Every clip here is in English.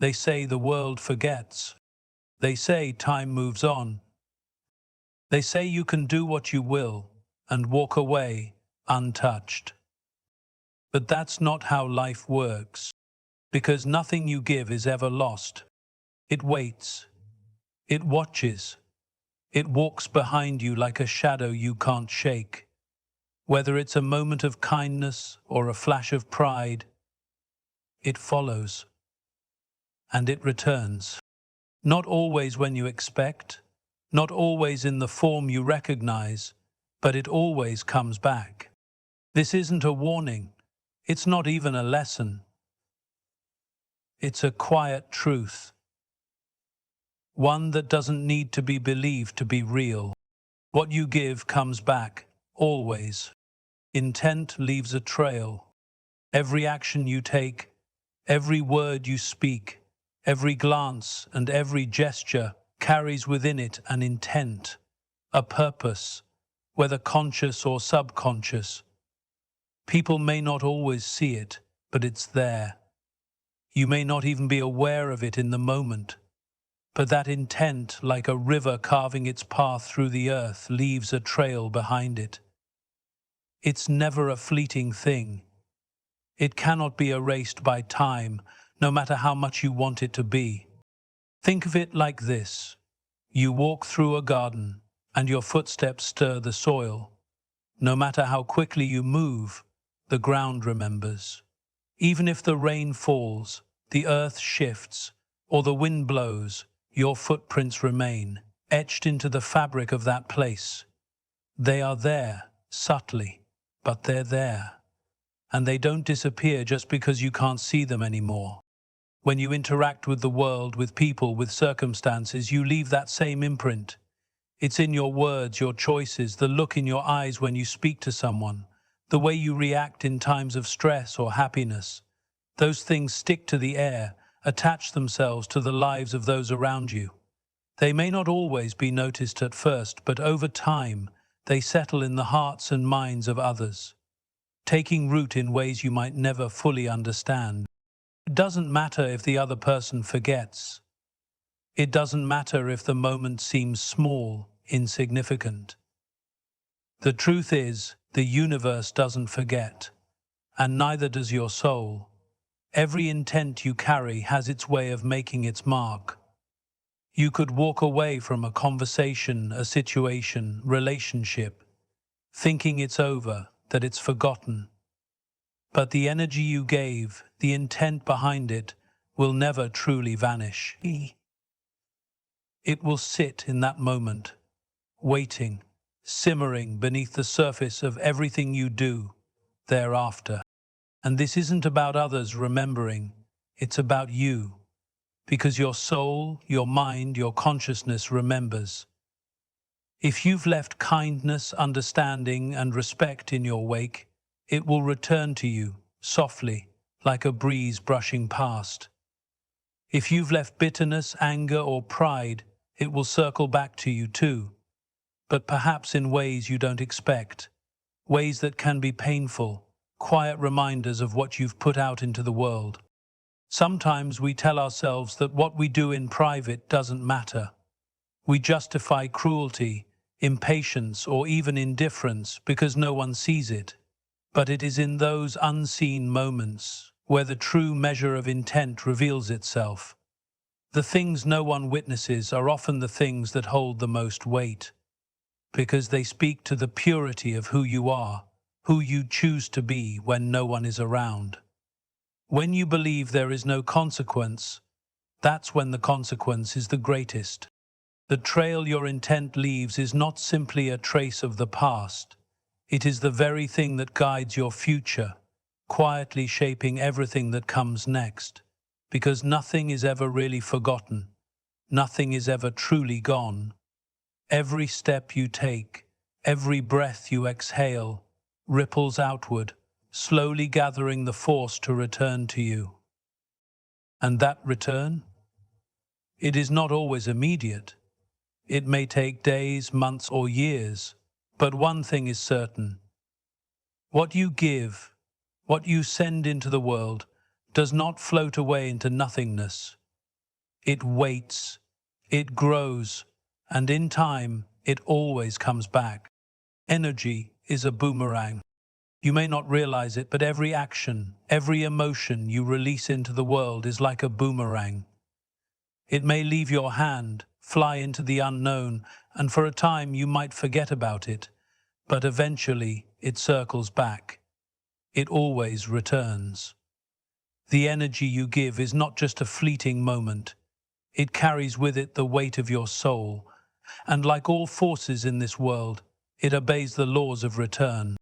They say the world forgets. They say time moves on. They say you can do what you will and walk away untouched. But that's not how life works, because nothing you give is ever lost. It waits. It watches. It walks behind you like a shadow you can't shake. Whether it's a moment of kindness or a flash of pride, it follows. And it returns. Not always when you expect, not always in the form you recognize, but it always comes back. This isn't a warning. It's not even a lesson. It's a quiet truth. One that doesn't need to be believed to be real. What you give comes back, always. Intent leaves a trail. Every action you take, every word you speak, every glance and every gesture carries within it an intent, a purpose, whether conscious or subconscious. People may not always see it, but it's there. You may not even be aware of it in the moment, but that intent, like a river carving its path through the earth, leaves a trail behind it. It's never a fleeting thing. It cannot be erased by time, no matter how much you want it to be. Think of it like this. You walk through a garden, and your footsteps stir the soil. No matter how quickly you move, the ground remembers. Even if the rain falls, the earth shifts, or the wind blows, your footprints remain, etched into the fabric of that place. They are there, subtly, but they're there. And they don't disappear just because you can't see them anymore. When you interact with the world, with people, with circumstances, you leave that same imprint. It's in your words, your choices, the look in your eyes when you speak to someone, the way you react in times of stress or happiness. Those things stick to the air, attach themselves to the lives of those around you. They may not always be noticed at first, but over time, they settle in the hearts and minds of others, taking root in ways you might never fully understand. It doesn't matter if the other person forgets. It doesn't matter if the moment seems small, insignificant. The truth is, the universe doesn't forget, and neither does your soul. Every intent you carry has its way of making its mark. You could walk away from a conversation, a situation, relationship, thinking it's over, that it's forgotten. But the energy you gave, the intent behind it, will never truly vanish. It will sit in that moment, waiting, simmering beneath the surface of everything you do thereafter. And this isn't about others remembering, it's about you, because your soul, your mind, your consciousness remembers. If you've left kindness, understanding, and respect in your wake, it will return to you, softly, like a breeze brushing past. If you've left bitterness, anger, or pride, it will circle back to you too, but perhaps in ways you don't expect, ways that can be painful, quiet reminders of what you've put out into the world. Sometimes we tell ourselves that what we do in private doesn't matter. We justify cruelty, impatience, or even indifference because no one sees it. But it is in those unseen moments where the true measure of intent reveals itself. The things no one witnesses are often the things that hold the most weight, because they speak to the purity of who you are, who you choose to be when no one is around. When you believe there is no consequence, that's when the consequence is the greatest. The trail your intent leaves is not simply a trace of the past. It is the very thing that guides your future, quietly shaping everything that comes next. Because nothing is ever really forgotten. Nothing is ever truly gone. Every step you take, every breath you exhale, ripples outward, slowly gathering the force to return to you. And that return? It is not always immediate. It may take days, months, or years. But one thing is certain. What you give, what you send into the world, does not float away into nothingness. It waits, it grows, and in time, it always comes back. Energy is a boomerang. You may not realize it, but every action, every emotion you release into the world is like a boomerang. It may leave your hand, fly into the unknown, and for a time you might forget about it, but eventually it circles back. It always returns. The energy you give is not just a fleeting moment. It carries with it the weight of your soul, and like all forces in this world, it obeys the laws of return.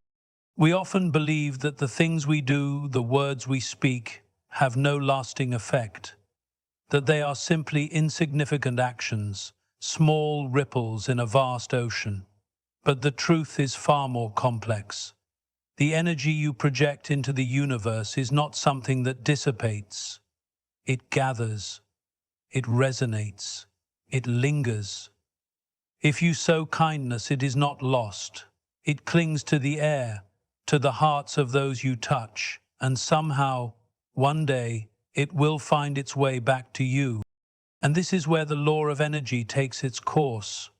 We often believe that the things we do, the words we speak, have no lasting effect, that they are simply insignificant actions, small ripples in a vast ocean. But the truth is far more complex. The energy you project into the universe is not something that dissipates. It gathers, it resonates, it lingers. If you sow kindness, it is not lost. It clings to the air, to the hearts of those you touch, and somehow, one day, it will find its way back to you. And this is where the law of energy takes its course.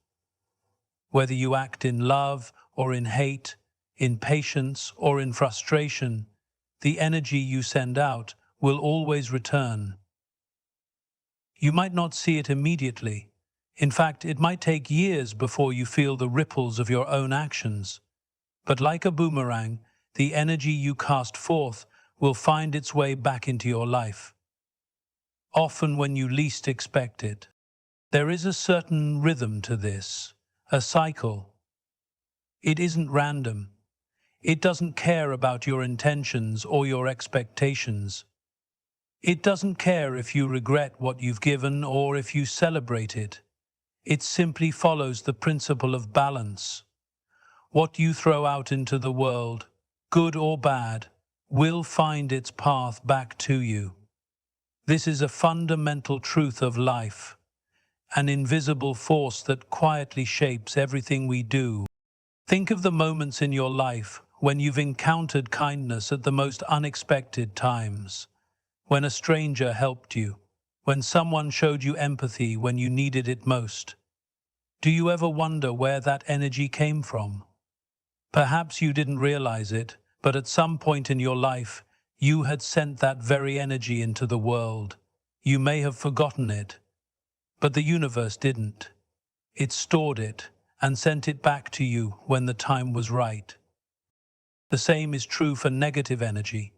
Whether you act in love or in hate, in patience or in frustration, the energy you send out will always return. You might not see it immediately. In fact, it might take years before you feel the ripples of your own actions. But like a boomerang, the energy you cast forth will find its way back into your life, often when you least expect it. There is a certain rhythm to this, a cycle. It isn't random. It doesn't care about your intentions or your expectations. It doesn't care if you regret what you've given or if you celebrate it. It simply follows the principle of balance. What you throw out into the world, good or bad, will find its path back to you. This is a fundamental truth of life, an invisible force that quietly shapes everything we do. Think of the moments in your life when you've encountered kindness at the most unexpected times, when a stranger helped you, when someone showed you empathy when you needed it most. Do you ever wonder where that energy came from? Perhaps you didn't realize it, but at some point in your life, you had sent that very energy into the world. You may have forgotten it, but the universe didn't. It stored it and sent it back to you when the time was right. The same is true for negative energy.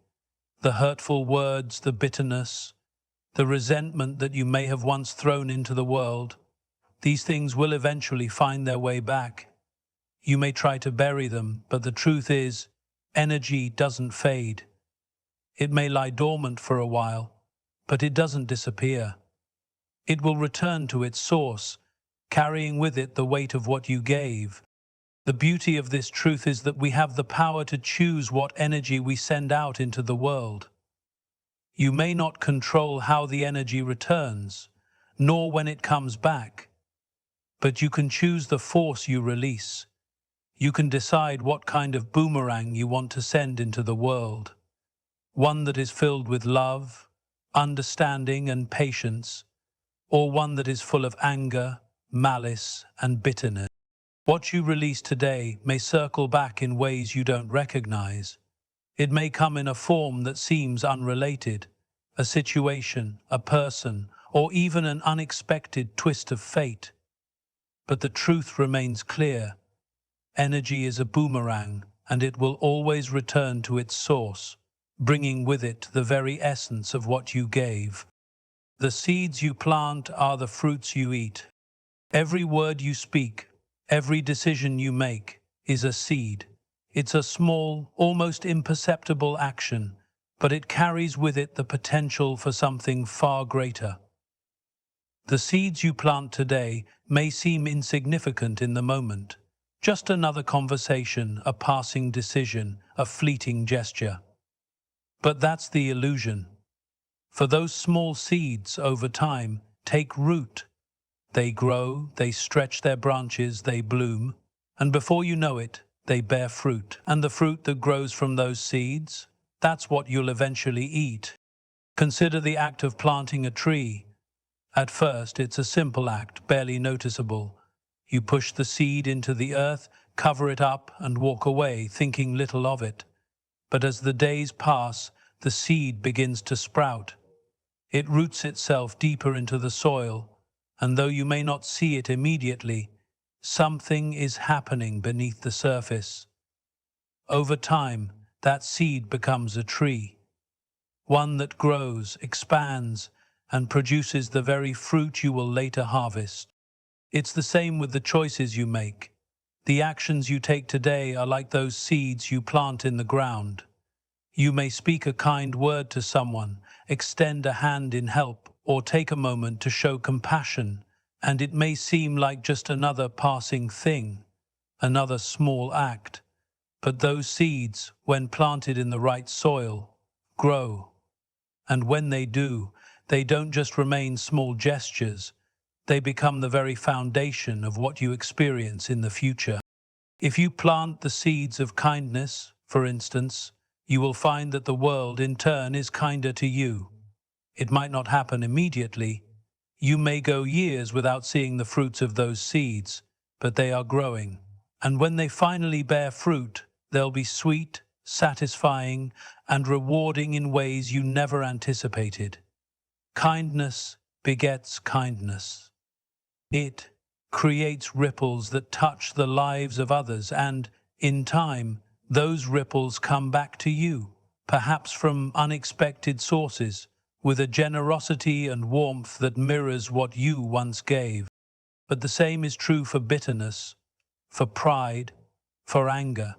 The hurtful words, the bitterness, the resentment that you may have once thrown into the world, these things will eventually find their way back. You may try to bury them, but the truth is, energy doesn't fade. It may lie dormant for a while, but it doesn't disappear. It will return to its source, carrying with it the weight of what you gave. The beauty of this truth is that we have the power to choose what energy we send out into the world. You may not control how the energy returns, nor when it comes back, but you can choose the force you release. You can decide what kind of boomerang you want to send into the world. One that is filled with love, understanding and patience, or one that is full of anger, malice and bitterness. What you release today may circle back in ways you don't recognize. It may come in a form that seems unrelated, a situation, a person, or even an unexpected twist of fate. But the truth remains clear. Energy is a boomerang, and it will always return to its source, bringing with it the very essence of what you gave. The seeds you plant are the fruits you eat. Every word you speak, every decision you make, is a seed. It's a small, almost imperceptible action, but it carries with it the potential for something far greater. The seeds you plant today may seem insignificant in the moment. Just another conversation, a passing decision, a fleeting gesture. But that's the illusion. For those small seeds, over time, take root. They grow, they stretch their branches, they bloom, and before you know it, they bear fruit. And the fruit that grows from those seeds, that's what you'll eventually eat. Consider the act of planting a tree. At first, it's a simple act, barely noticeable. You push the seed into the earth, cover it up, and walk away, thinking little of it. But as the days pass, the seed begins to sprout. It roots itself deeper into the soil, and though you may not see it immediately, something is happening beneath the surface. Over time, that seed becomes a tree, one that grows, expands, and produces the very fruit you will later harvest. It's the same with the choices you make. The actions you take today are like those seeds you plant in the ground. You may speak a kind word to someone, extend a hand in help, or take a moment to show compassion, and it may seem like just another passing thing, another small act. But those seeds, when planted in the right soil, grow. And when they do, they don't just remain small gestures, they become the very foundation of what you experience in the future. If you plant the seeds of kindness, for instance, you will find that the world in turn is kinder to you. It might not happen immediately. You may go years without seeing the fruits of those seeds, but they are growing. And when they finally bear fruit, they'll be sweet, satisfying, and rewarding in ways you never anticipated. Kindness begets kindness. It creates ripples that touch the lives of others, and, in time, those ripples come back to you, perhaps from unexpected sources, with a generosity and warmth that mirrors what you once gave. But the same is true for bitterness, for pride, for anger.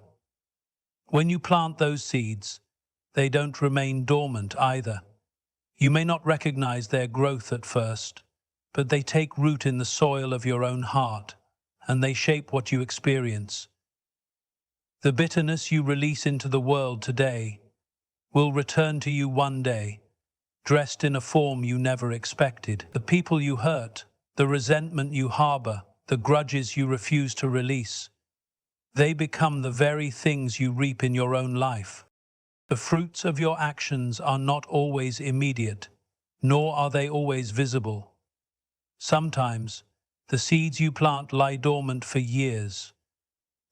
When you plant those seeds, they don't remain dormant either. You may not recognize their growth at first, but they take root in the soil of your own heart, and they shape what you experience. The bitterness you release into the world today will return to you one day, dressed in a form you never expected. The people you hurt, the resentment you harbor, the grudges you refuse to release, they become the very things you reap in your own life. The fruits of your actions are not always immediate, nor are they always visible. Sometimes, the seeds you plant lie dormant for years.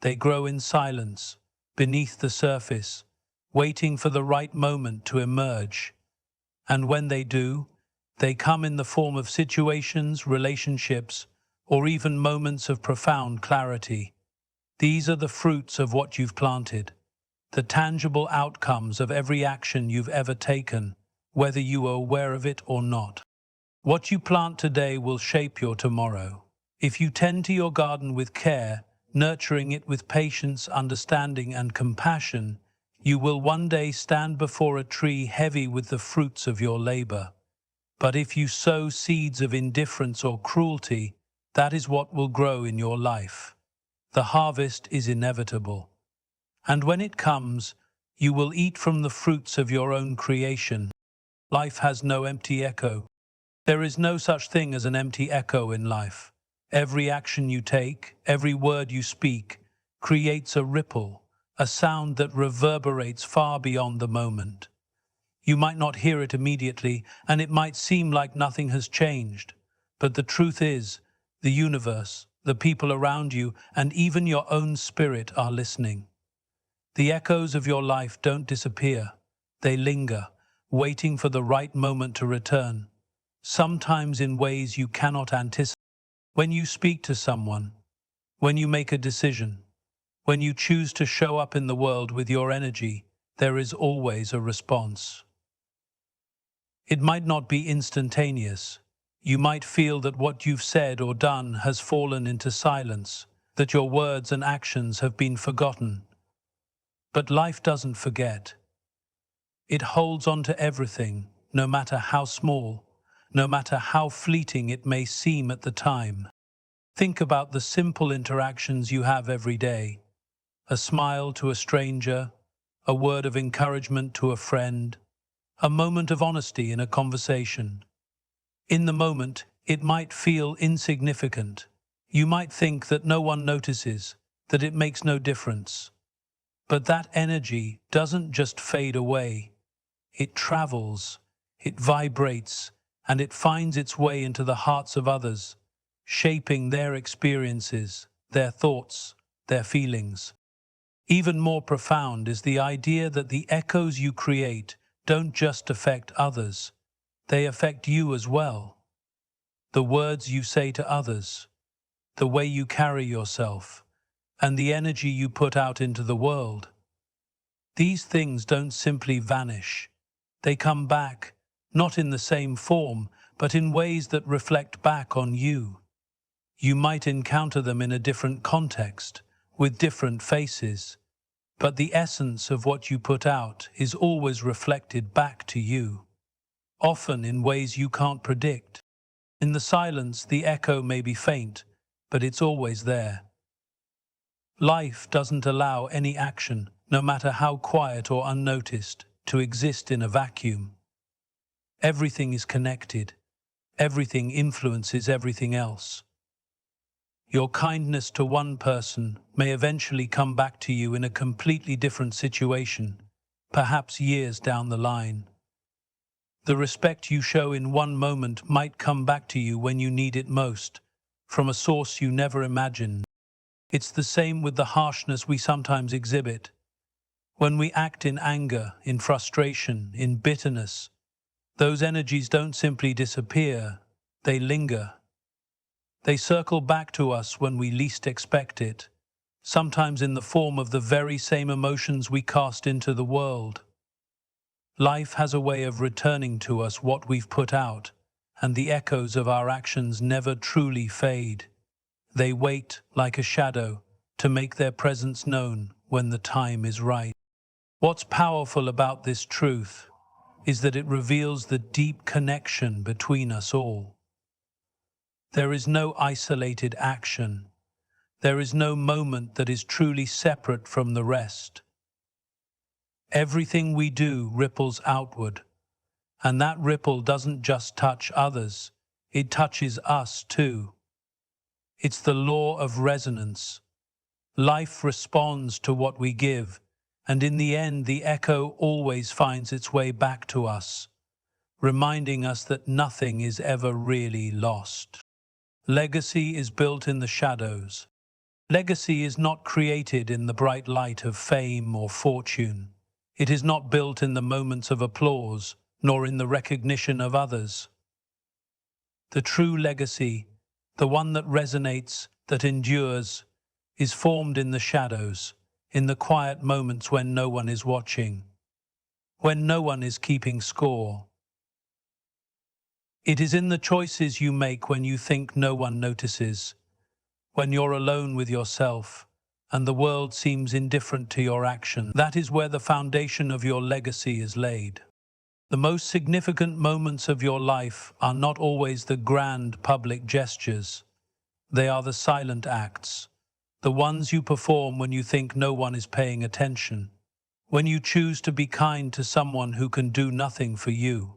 They grow in silence, beneath the surface, waiting for the right moment to emerge. And when they do, they come in the form of situations, relationships, or even moments of profound clarity. These are the fruits of what you've planted, the tangible outcomes of every action you've ever taken, whether you are aware of it or not. What you plant today will shape your tomorrow. If you tend to your garden with care, nurturing it with patience, understanding, and compassion, you will one day stand before a tree heavy with the fruits of your labor. But if you sow seeds of indifference or cruelty, that is what will grow in your life. The harvest is inevitable. And when it comes, you will eat from the fruits of your own creation. Life has no empty echo. There is no such thing as an empty echo in life. Every action you take, every word you speak, creates a ripple, a sound that reverberates far beyond the moment. You might not hear it immediately, and it might seem like nothing has changed. But the truth is, the universe, the people around you, and even your own spirit are listening. The echoes of your life don't disappear. They linger, waiting for the right moment to return, sometimes in ways you cannot anticipate. When you speak to someone, when you make a decision, when you choose to show up in the world with your energy, there is always a response. It might not be instantaneous. You might feel that what you've said or done has fallen into silence, that your words and actions have been forgotten. But life doesn't forget. It holds on to everything, no matter how small, no matter how fleeting it may seem at the time. Think about the simple interactions you have every day. A smile to a stranger, a word of encouragement to a friend, a moment of honesty in a conversation. In the moment, it might feel insignificant. You might think that no one notices, that it makes no difference. But that energy doesn't just fade away. It travels, it vibrates, and it finds its way into the hearts of others, shaping their experiences, their thoughts, their feelings. Even more profound is the idea that the echoes you create don't just affect others, they affect you as well. The words you say to others, the way you carry yourself, and the energy you put out into the world. These things don't simply vanish. They come back, not in the same form, but in ways that reflect back on you. You might encounter them in a different context, with different faces, but the essence of what you put out is always reflected back to you, often in ways you can't predict. In the silence, the echo may be faint, but it's always there. Life doesn't allow any action, no matter how quiet or unnoticed, to exist in a vacuum. Everything is connected. Everything influences everything else. Your kindness to one person may eventually come back to you in a completely different situation, perhaps years down the line. The respect you show in one moment might come back to you when you need it most, from a source you never imagined. It's the same with the harshness we sometimes exhibit. When we act in anger, in frustration, in bitterness, those energies don't simply disappear, they linger. They circle back to us when we least expect it, sometimes in the form of the very same emotions we cast into the world. Life has a way of returning to us what we've put out, and the echoes of our actions never truly fade. They wait, like a shadow, to make their presence known when the time is right. What's powerful about this truth is that it reveals the deep connection between us all. There is no isolated action. There is no moment that is truly separate from the rest. Everything we do ripples outward, and that ripple doesn't just touch others, it touches us too. It's the law of resonance. Life responds to what we give, and in the end the echo always finds its way back to us, reminding us that nothing is ever really lost. Legacy is built in the shadows. Legacy is not created in the bright light of fame or fortune. It is not built in the moments of applause, nor in the recognition of others. The true legacy, the one that resonates, that endures, is formed in the shadows, in the quiet moments when no one is watching, when no one is keeping score. It is in the choices you make when you think no one notices, when you're alone with yourself and the world seems indifferent to your action. That is where the foundation of your legacy is laid. The most significant moments of your life are not always the grand public gestures. They are the silent acts, the ones you perform when you think no one is paying attention, when you choose to be kind to someone who can do nothing for you,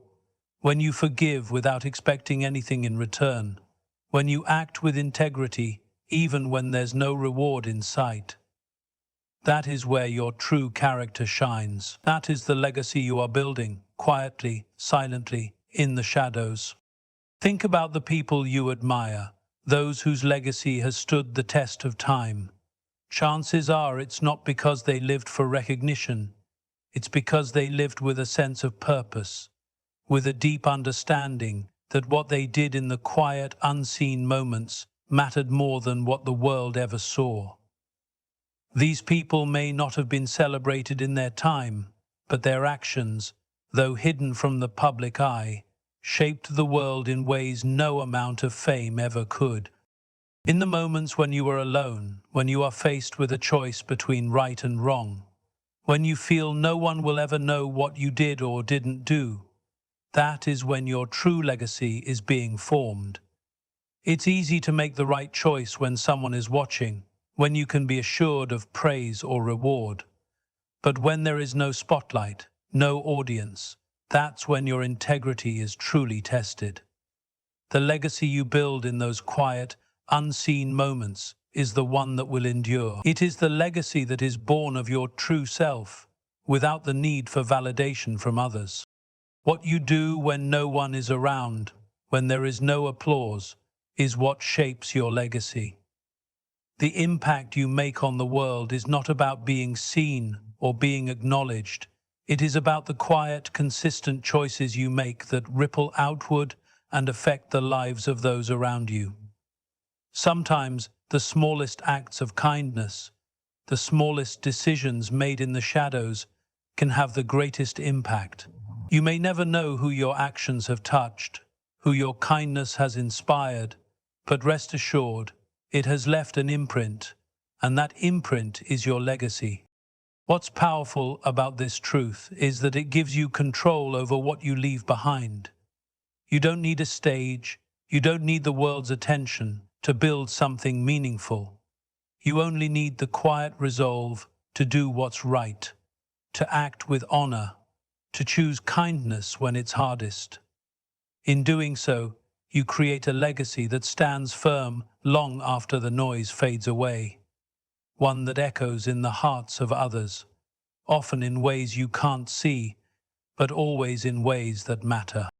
when you forgive without expecting anything in return, when you act with integrity even when there's no reward in sight. That is where your true character shines. That is the legacy you are building, quietly, silently, in the shadows. Think about the people you admire, those whose legacy has stood the test of time. Chances are it's not because they lived for recognition. It's because they lived with a sense of purpose, with a deep understanding that what they did in the quiet, unseen moments mattered more than what the world ever saw. These people may not have been celebrated in their time, but their actions, though hidden from the public eye, shaped the world in ways no amount of fame ever could. In the moments when you are alone, when you are faced with a choice between right and wrong, when you feel no one will ever know what you did or didn't do, that is when your true legacy is being formed. It's easy to make the right choice when someone is watching, when you can be assured of praise or reward. But when there is no spotlight, no audience, that's when your integrity is truly tested. The legacy you build in those quiet, unseen moments is the one that will endure. It is the legacy that is born of your true self, without the need for validation from others. What you do when no one is around, when there is no applause, is what shapes your legacy. The impact you make on the world is not about being seen or being acknowledged. It is about the quiet, consistent choices you make that ripple outward and affect the lives of those around you. Sometimes the smallest acts of kindness, the smallest decisions made in the shadows, can have the greatest impact. You may never know who your actions have touched, who your kindness has inspired, but rest assured, it has left an imprint, and that imprint is your legacy. What's powerful about this truth is that it gives you control over what you leave behind. You don't need a stage, you don't need the world's attention to build something meaningful. You only need the quiet resolve to do what's right, to act with honor, to choose kindness when it's hardest. In doing so, you create a legacy that stands firm long after the noise fades away, one that echoes in the hearts of others, often in ways you can't see, but always in ways that matter.